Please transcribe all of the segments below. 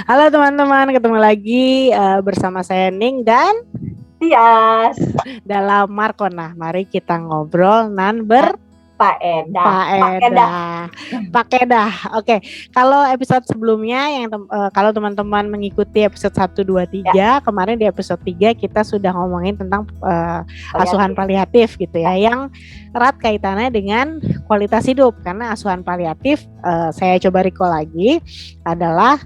Halo teman-teman, ketemu lagi bersama saya Ning dan Tias, dalam Markona. Mari kita ngobrol Pak Eda, Pak Pak Eda. Eda. Pakai dah. Oke, kalau episode sebelumnya kalau teman-teman mengikuti episode 1 2 Ya, 3, kemarin di episode 3 kita sudah ngomongin tentang asuhan paliatif. paliatif gitu Ya, ya, yang erat kaitannya dengan kualitas hidup. Karena asuhan paliatif, saya coba recall lagi, adalah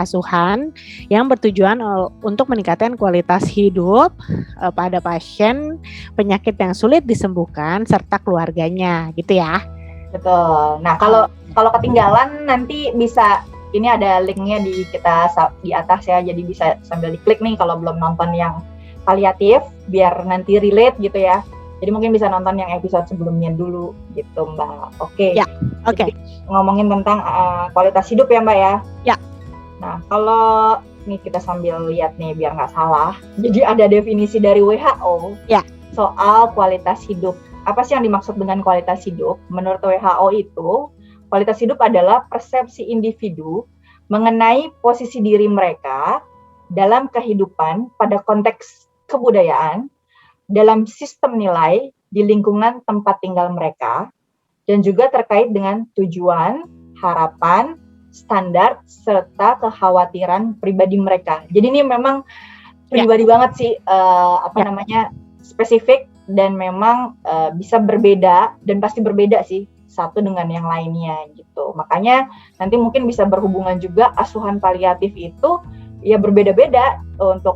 asuhan yang bertujuan untuk meningkatkan kualitas hidup pada pasien penyakit yang sulit disembuhkan serta keluarganya gitu ya. betul. Nah, kalau ketinggalan nanti bisa, ini ada linknya di atas ya, jadi bisa sambil diklik nih kalau belum nonton yang paliatif, biar nanti relate gitu ya. Jadi mungkin bisa nonton yang episode sebelumnya dulu gitu, Mbak. Oke. Ya, oke. Ngomongin tentang kualitas hidup ya, Mbak ya. Ya. Nah, kalau nih kita sambil lihat nih biar nggak salah. Jadi ada definisi dari WHO Ya. soal kualitas hidup. Apa sih yang dimaksud dengan kualitas hidup? Menurut WHO itu, kualitas hidup adalah persepsi individu mengenai posisi diri mereka dalam kehidupan pada konteks kebudayaan, dalam sistem nilai di lingkungan tempat tinggal mereka, dan juga terkait dengan tujuan, harapan, standar, serta kekhawatiran pribadi mereka. Jadi ini memang pribadi banget sih, spesifik, dan memang bisa berbeda, dan pasti berbeda sih satu dengan yang lainnya gitu. Makanya nanti mungkin bisa berhubungan juga asuhan paliatif itu ya berbeda-beda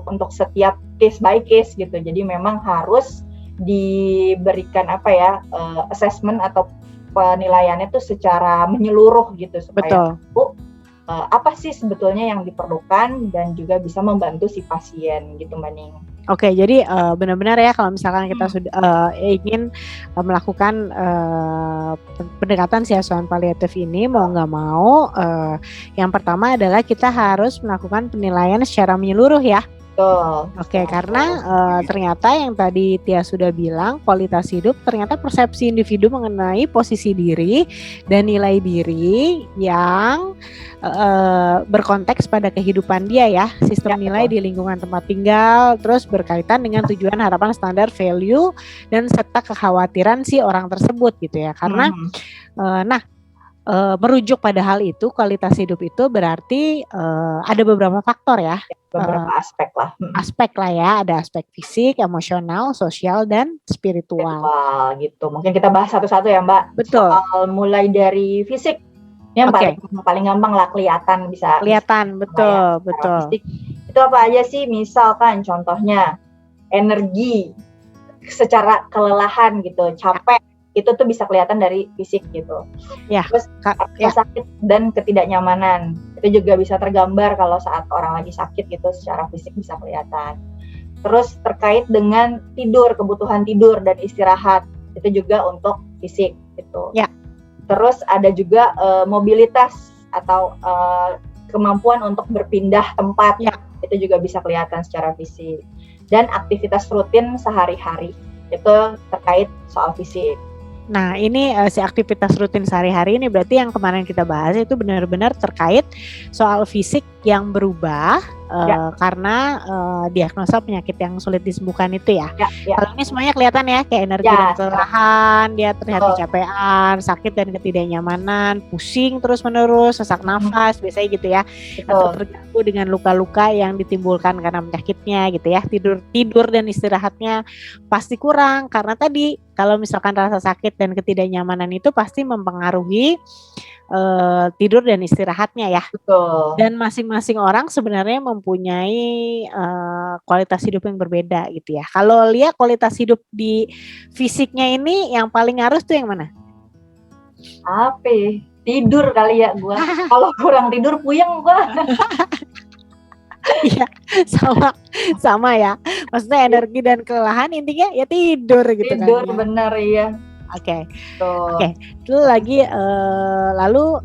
untuk setiap case by case gitu. Jadi memang harus diberikan assessment atau penilaiannya itu secara menyeluruh gitu supaya tahu apa sih sebetulnya yang diperlukan dan juga bisa membantu si pasien gitu, Mbak Ning. Oke, jadi benar-benar ya kalau misalkan kita sudah ingin melakukan pendekatan si asuhan paliatif ini, mau nggak mau, yang pertama adalah kita harus melakukan penilaian secara menyeluruh ya. Oke, karena ternyata yang tadi Tia sudah bilang, kualitas hidup ternyata persepsi individu mengenai posisi diri dan nilai diri yang berkonteks pada kehidupan dia ya, sistem nilai di lingkungan tempat tinggal, terus berkaitan dengan tujuan, harapan, standar, value, dan serta kekhawatiran si orang tersebut gitu ya. Karena merujuk pada hal itu, kualitas hidup itu berarti ada beberapa faktor ya. Beberapa aspek lah ya, ada aspek fisik, emosional, sosial, dan spiritual gitu. Mungkin kita bahas satu-satu ya, Mbak. Betul. Soal mulai dari fisik, yang paling gampang lah, kelihatan. Betul. Fisik itu apa aja sih? Misalkan contohnya energi, secara kelelahan gitu, capek, itu tuh bisa kelihatan dari fisik gitu. Ya. Terus sakit dan ketidaknyamanan, itu juga bisa tergambar kalau saat orang lagi sakit gitu, secara fisik bisa kelihatan. Terus terkait dengan tidur, kebutuhan tidur dan istirahat, itu juga untuk fisik gitu. Ya. Terus ada juga mobilitas atau kemampuan untuk berpindah tempat, itu juga bisa kelihatan secara fisik. Dan aktivitas rutin sehari-hari, itu terkait soal fisik. Nah, ini si aktivitas rutin sehari-hari ini berarti yang kemarin kita bahas itu benar-benar terkait soal fisik yang berubah karena diagnosa penyakit yang sulit disembuhkan itu ya. Kalau ini semuanya kelihatan ya, kayak energi dan kelelahan, dia terlihat kecapean, sakit dan ketidaknyamanan, pusing terus-menerus, sesak nafas, biasanya gitu ya. Atau terganggu dengan luka-luka yang ditimbulkan karena penyakitnya gitu ya. Tidur dan istirahatnya pasti kurang karena tadi kalau misalkan rasa sakit dan ketidaknyamanan itu pasti mempengaruhi tidur dan istirahatnya ya. Betul. Dan masing-masing orang sebenarnya mempunyai kualitas hidup yang berbeda gitu ya. Kalau lihat kualitas hidup di fisiknya ini yang paling harus tuh yang mana? Apa? Tidur kali ya gua. Kalau kurang tidur puyeng gua. Iya, sama ya. Maksudnya energi dan kelelahan intinya ya tidur gitu kan. Tidur benar ya. Oke. Itu lagi lalu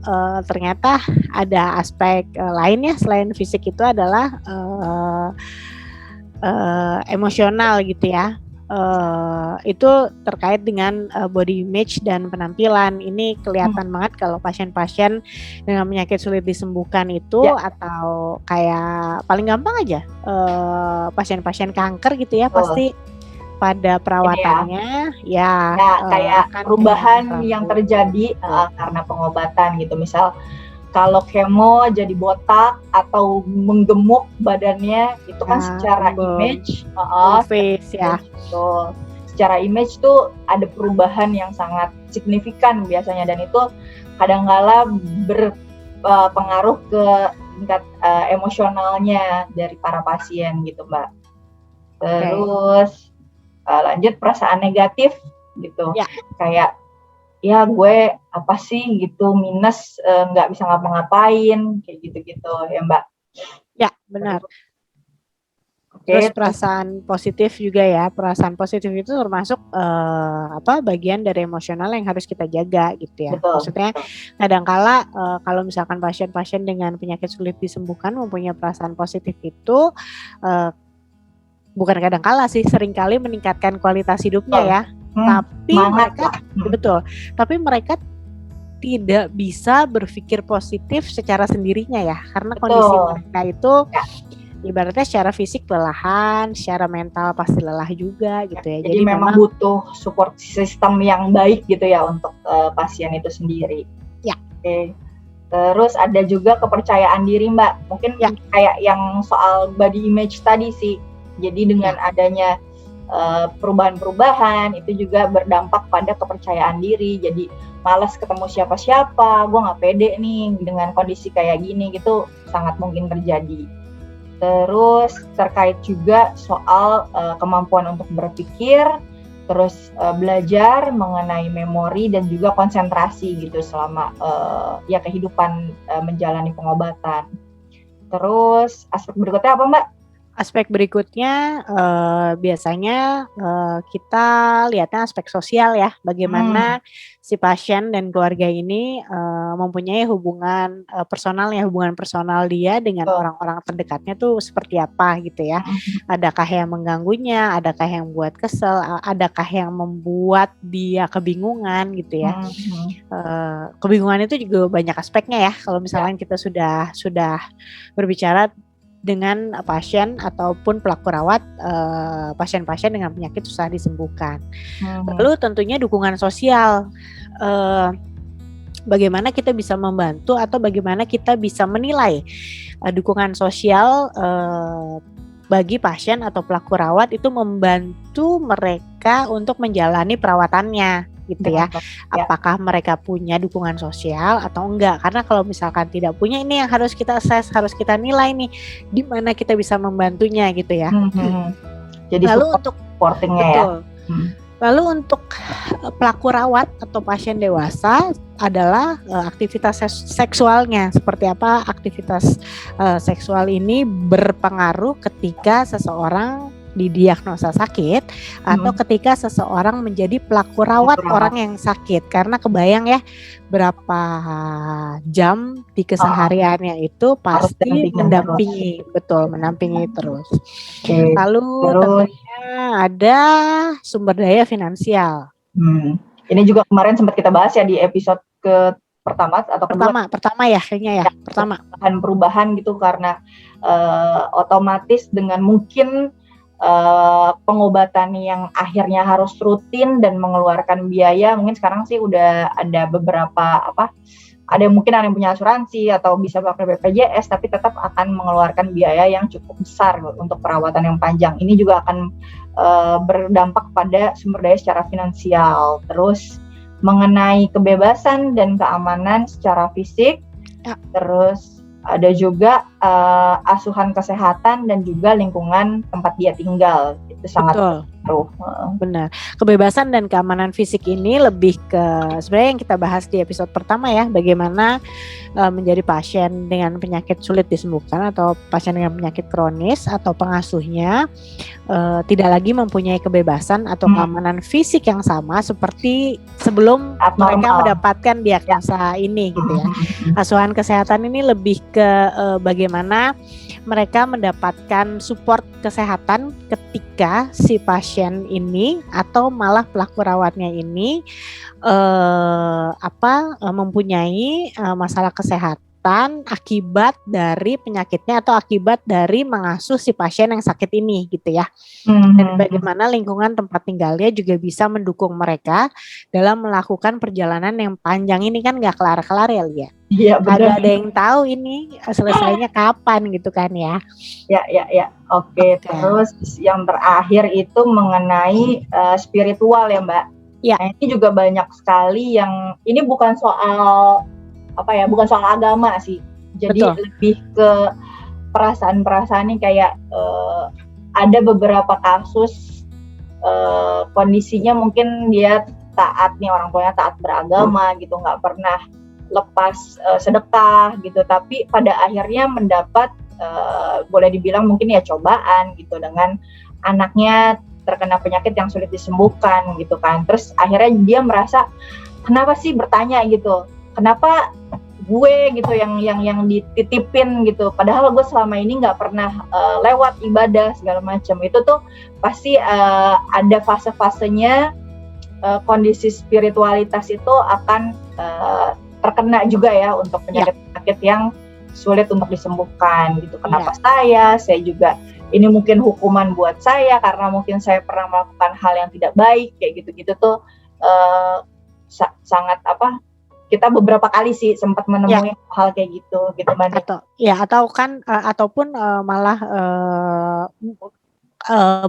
ternyata ada aspek lainnya selain fisik itu adalah emosional gitu ya. itu terkait dengan body image dan penampilan. Ini kelihatan banget kalau pasien-pasien dengan penyakit sulit disembuhkan itu, atau kayak paling gampang aja pasien-pasien kanker gitu ya, pasti pada perawatannya kayak perubahan yang terjadi karena pengobatan gitu. Misal kalau kemo jadi botak atau menggemuk badannya, itu kan secara image, face ya. Betul. Secara image tuh ada perubahan yang sangat signifikan biasanya, dan itu kadang-kala berpengaruh ke tingkat emosionalnya dari para pasien gitu, Mbak. Terus lanjut perasaan negatif gitu, kayak ya gue apa sih gitu, minus, nggak bisa ngapa-ngapain kayak gitu-gitu ya, Mbak. Ya, benar. Terus perasaan positif juga ya, perasaan positif itu termasuk bagian dari emosional yang harus kita jaga gitu ya. Maksudnya kadangkala kalau misalkan pasien-pasien dengan penyakit sulit disembuhkan mempunyai perasaan positif itu, bukan kadangkala sih, seringkali meningkatkan kualitas hidupnya ya. Tapi tapi mereka tidak bisa berpikir positif secara sendirinya ya, karena kondisi mereka itu ibaratnya secara fisik kelelahan, secara mental pasti lelah juga gitu ya. Jadi memang butuh support system yang baik gitu ya untuk pasien itu sendiri. Ya. Terus ada juga kepercayaan diri, Mbak. Mungkin kayak yang soal body image tadi sih. Jadi dengan adanya perubahan-perubahan itu juga berdampak pada kepercayaan diri. Jadi malas ketemu siapa-siapa, gue nggak pede nih dengan kondisi kayak gini gitu, sangat mungkin terjadi. Terus terkait juga soal kemampuan untuk berpikir, terus belajar mengenai memori dan juga konsentrasi gitu selama kehidupan menjalani pengobatan. Terus aspek berikutnya apa, Mbak? Aspek berikutnya biasanya kita lihatnya aspek sosial ya, bagaimana si pasien dan keluarga ini mempunyai hubungan personal dia dengan orang-orang terdekatnya tuh seperti apa gitu ya. Adakah yang mengganggunya, adakah yang membuat kesel, adakah yang membuat dia kebingungan gitu ya. Kebingungan itu juga banyak aspeknya ya, kalau misalnya kita sudah berbicara dengan pasien ataupun pelaku rawat pasien-pasien dengan penyakit susah disembuhkan. Lalu tentunya dukungan sosial, bagaimana kita bisa membantu atau bagaimana kita bisa menilai dukungan sosial bagi pasien atau pelaku rawat itu membantu mereka untuk menjalani perawatannya gitu ya. Apakah mereka punya dukungan sosial atau enggak? Karena kalau misalkan tidak punya, ini yang harus kita assess, harus kita nilai nih di mana kita bisa membantunya gitu ya. Jadi lalu untuk supportingnya ya. Lalu untuk pelaku rawat atau pasien dewasa adalah aktivitas seksualnya. Seperti apa aktivitas seksual ini berpengaruh ketika seseorang didiagnosa sakit atau ketika seseorang menjadi pelaku rawat orang yang sakit, karena kebayang ya berapa jam di kesehariannya itu pasti mendampingi terus. Lalu tentunya ada sumber daya finansial. Ini juga kemarin sempat kita bahas ya di episode pertama ya kayaknya ya. Perubahan gitu, karena otomatis dengan mungkin pengobatan yang akhirnya harus rutin dan mengeluarkan biaya, mungkin sekarang sih udah ada beberapa ada mungkin yang punya asuransi atau bisa pakai BPJS, tapi tetap akan mengeluarkan biaya yang cukup besar untuk perawatan yang panjang. Ini juga akan berdampak pada sumber daya secara finansial. Terus mengenai kebebasan dan keamanan secara fisik, terus ada juga asuhan kesehatan dan juga lingkungan tempat dia tinggal. Itu sangat berpengaruh. Benar. Kebebasan dan keamanan fisik ini lebih ke sebenarnya yang kita bahas di episode pertama ya, bagaimana menjadi pasien dengan penyakit sulit disembuhkan atau pasien dengan penyakit kronis atau pengasuhnya tidak lagi mempunyai kebebasan atau keamanan fisik yang sama seperti sebelum mereka mendapatkan diagnosa ini gitu ya. Asuhan kesehatan ini lebih ke bagaimana mereka mendapatkan support kesehatan ketika ketika si pasien ini atau malah pelaku rawatnya ini mempunyai masalah kesehatan akibat dari penyakitnya atau akibat dari mengasuh si pasien yang sakit ini gitu ya. Dan bagaimana lingkungan tempat tinggalnya juga bisa mendukung mereka dalam melakukan perjalanan yang panjang ini, kan gak kelar-kelar ya Lia. Iya benar. Agak ada yang tahu ini selesainya kapan gitu kan ya. Ya. Oke. Terus yang terakhir itu mengenai spiritual ya Mbak. Ya. Nah, ini juga banyak sekali yang ini bukan soal bukan soal agama sih. Jadi Betul. lebih ke perasaan-perasaan ini kayak ada beberapa kasus kondisinya mungkin dia taat nih, orang tuanya taat beragama gitu, nggak pernah lepas sedekah gitu, tapi pada akhirnya mendapat boleh dibilang mungkin ya cobaan gitu dengan anaknya terkena penyakit yang sulit disembuhkan gitu kan. Terus akhirnya dia merasa kenapa sih, bertanya gitu, kenapa gue gitu yang dititipin gitu, padahal gue selama ini nggak pernah lewat ibadah segala macam. Itu tuh pasti ada fase-fasenya kondisi spiritualitas itu akan terkena juga ya untuk penyakit-penyakit yang sulit untuk disembuhkan gitu. Kenapa saya juga ini mungkin hukuman buat saya karena mungkin saya pernah melakukan hal yang tidak baik kayak gitu-gitu tuh sangat kita beberapa kali sih sempat menemui hal kayak gitu Mbak. Ataupun malah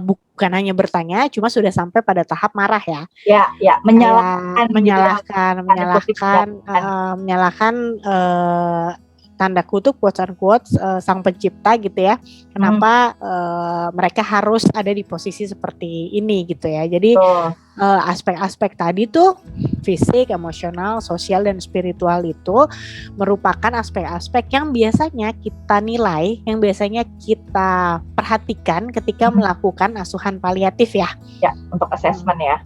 bukan hanya bertanya, cuma sudah sampai pada tahap marah ya. Ya, menyalahkan tanda kutip quotes unquote sang pencipta gitu ya. Kenapa mereka harus ada di posisi seperti ini gitu ya. Jadi aspek-aspek tadi tuh fisik, emosional, sosial dan spiritual itu merupakan aspek-aspek yang biasanya kita nilai, yang biasanya kita perhatikan ketika melakukan asuhan paliatif ya. Ya, untuk assessment ya.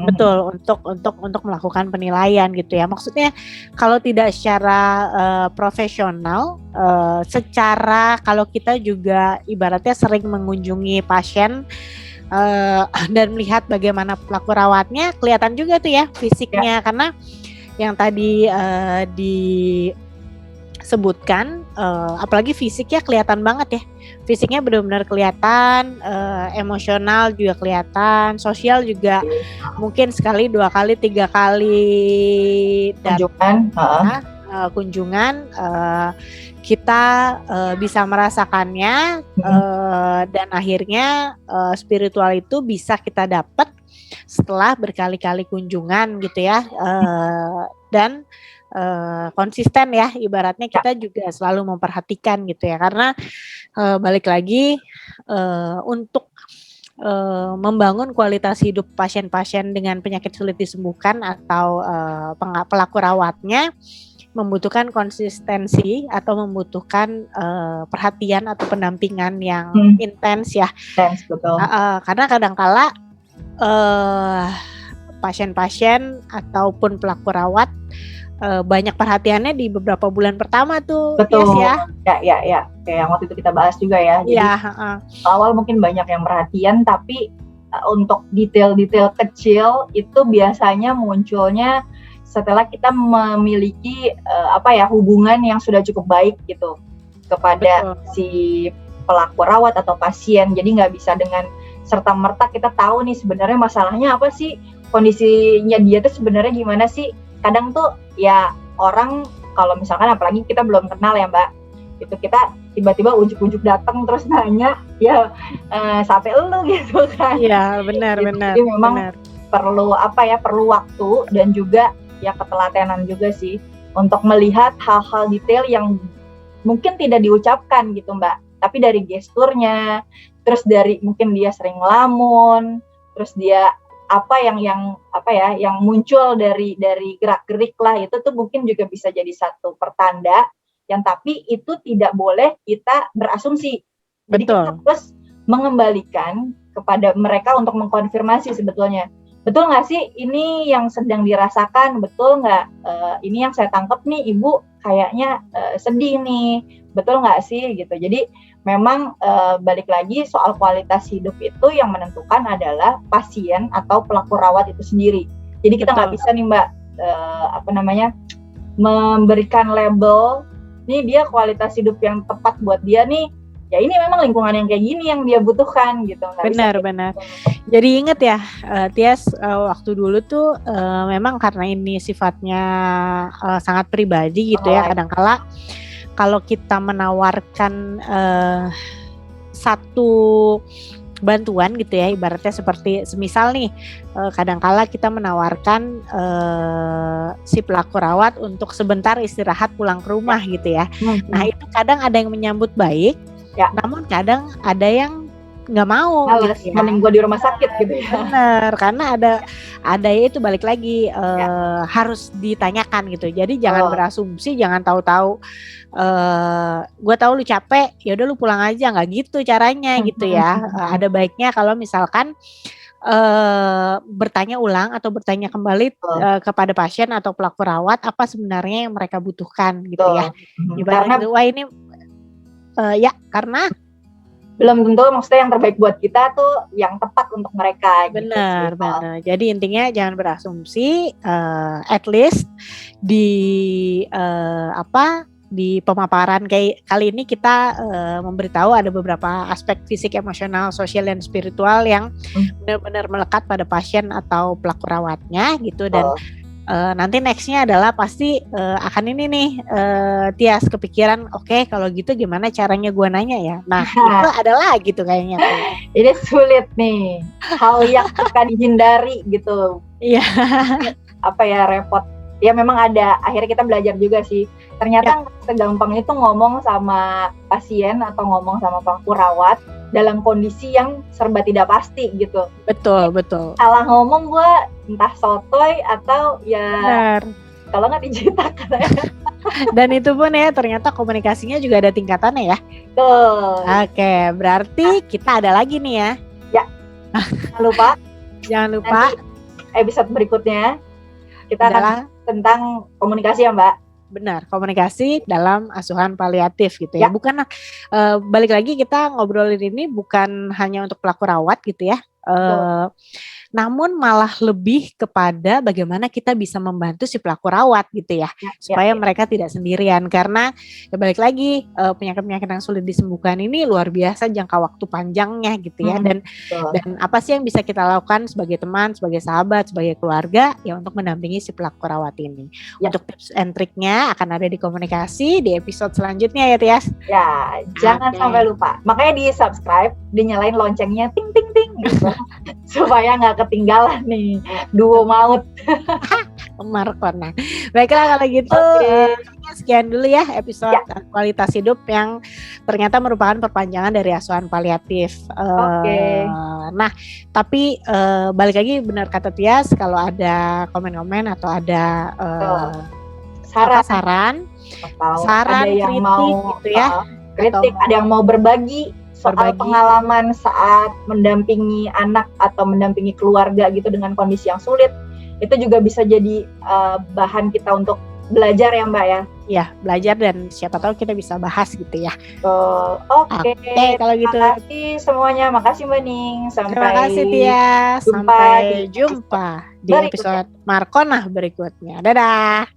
Betul, untuk melakukan penilaian gitu ya. Maksudnya kalau tidak secara profesional, secara kalau kita juga ibaratnya sering mengunjungi pasien dan melihat bagaimana pelaku rawatnya, kelihatan juga tuh ya fisiknya. Karena yang tadi disebutkan, apalagi fisiknya kelihatan banget ya. Fisiknya benar-benar kelihatan, emosional juga kelihatan, sosial juga mungkin sekali, 2 kali, 3 kali kunjungan kita bisa merasakannya, dan akhirnya spiritual itu bisa kita dapat setelah berkali-kali kunjungan gitu ya, dan konsisten ya, ibaratnya kita juga selalu memperhatikan gitu ya, karena balik lagi untuk membangun kualitas hidup pasien-pasien dengan penyakit sulit disembuhkan atau pelaku rawatnya membutuhkan konsistensi atau membutuhkan perhatian atau pendampingan yang intens ya. Betul. Karena kadangkala pasien-pasien ataupun pelaku rawat banyak perhatiannya di beberapa bulan pertama tuh. Betul. Ya. Kayak yang waktu itu kita bahas juga ya. Jadi awal mungkin banyak yang perhatian, tapi untuk detail-detail kecil itu biasanya munculnya setelah kita memiliki hubungan yang sudah cukup baik gitu kepada si pelaku rawat atau pasien. Jadi nggak bisa dengan serta-merta kita tahu nih sebenarnya masalahnya apa sih, kondisinya dia tuh sebenarnya gimana sih. Kadang tuh ya orang kalau misalkan apalagi kita belum kenal ya Mbak, itu kita tiba-tiba ujuk-ujuk datang terus nanya ya sampai lu gitu kan. Iya benar. Jadi memang perlu waktu dan juga ya ketelatenan juga sih untuk melihat hal-hal detail yang mungkin tidak diucapkan gitu Mbak, tapi dari gesturnya, terus dari mungkin dia sering ngelamun, terus dia yang muncul dari gerak-gerik lah, itu tuh mungkin juga bisa jadi satu pertanda yang tapi itu tidak boleh kita berasumsi. Jadi kita harus mengembalikan kepada mereka untuk mengkonfirmasi sebetulnya. Betul nggak sih ini yang sedang dirasakan? Betul nggak? Ini yang saya tangkap nih ibu kayaknya sedih nih. Betul nggak sih gitu. Jadi memang balik lagi soal kualitas hidup itu yang menentukan adalah pasien atau pelaku rawat itu sendiri. Jadi kita nggak bisa nih Mbak memberikan label, nih dia kualitas hidup yang tepat buat dia nih, ya ini memang lingkungan yang kayak gini yang dia butuhkan gitu. Benar. Jadi inget ya Tias, waktu dulu tuh memang karena ini sifatnya sangat pribadi gitu ya, kadangkala kalau kita menawarkan satu bantuan gitu ya, ibaratnya seperti semisal nih kadangkala kita menawarkan si pelaku rawat untuk sebentar istirahat pulang ke rumah gitu ya. Nah itu kadang ada yang menyambut baik, namun kadang ada yang nggak mau gitu ya. Mending gue di rumah sakit gitu ya. Bener, karena ada itu balik lagi harus ditanyakan gitu. Jadi jangan berasumsi, jangan tahu-tahu gue tahu lu capek, ya udah lu pulang aja, nggak gitu caranya gitu ya. Ada baiknya kalau misalkan bertanya ulang atau bertanya kembali kepada pasien atau pelaku rawat apa sebenarnya yang mereka butuhkan gitu ya. Ibaratnya wah ini ya karena belum tentu maksudnya yang terbaik buat kita tuh yang tepat untuk mereka. Benar. Jadi intinya jangan berasumsi, at least di di pemaparan kayak kali ini kita memberitahu ada beberapa aspek fisik, emosional, sosial dan spiritual yang benar-benar melekat pada pasien atau pelaku rawatnya gitu. Dan nanti nextnya adalah pasti akan ini nih Tias kepikiran, oke, kalau gitu gimana caranya gue nanya ya. Nah itu adalah gitu kayaknya tuh. Ini sulit nih, hal yang akan dihindari gitu. Iya. Repot. Ya memang ada, akhirnya kita belajar juga sih. Ternyata segampang itu ngomong sama pasien atau ngomong sama pelaku rawat dalam kondisi yang serba tidak pasti gitu. Betul. Salah ngomong gue entah sotoy atau ya kalau nggak dijitak. Dan itu pun ya ternyata komunikasinya juga ada tingkatannya ya. Betul. Oke, berarti kita ada lagi nih ya. Ya. Jangan lupa. Nanti episode berikutnya kita akan tentang komunikasi ya Mbak. Benar, komunikasi dalam asuhan paliatif gitu ya. Bukan balik lagi kita ngobrolin ini bukan hanya untuk pelaku rawat gitu ya. Namun malah lebih kepada bagaimana kita bisa membantu si pelaku rawat gitu ya, supaya mereka tidak sendirian. Karena ya balik lagi penyakit-penyakit yang sulit disembuhkan ini luar biasa jangka waktu panjangnya gitu ya. Dan apa sih yang bisa kita lakukan sebagai teman, sebagai sahabat, sebagai keluarga ya untuk mendampingi si pelaku rawat ini. Untuk tips and triknya akan ada di komunikasi di episode selanjutnya ya Tias. Ya, jangan sampai lupa. Makanya di subscribe, dinyalain loncengnya ting ting ting gitu. Supaya nggak ketinggalan nih duo maut. Markona. Baiklah kalau gitu sekian dulu ya episode kualitas hidup yang ternyata merupakan perpanjangan dari asuhan paliatif. Nah tapi balik lagi benar kata Tias, kalau ada komen-komen atau ada saran ada yang kritik mau gitu ya, kritik, ada yang mau berbagi soal pengalaman saat mendampingi anak atau mendampingi keluarga gitu dengan kondisi yang sulit, itu juga bisa jadi bahan kita untuk belajar ya Mbak ya. Iya, belajar dan siapa tahu kita bisa bahas gitu ya. Oke, kalau gitu. Terima kasih semuanya, makasih Mbak Ning. Terima kasih Tias. Sampai jumpa di episode Markona berikutnya. Dadah.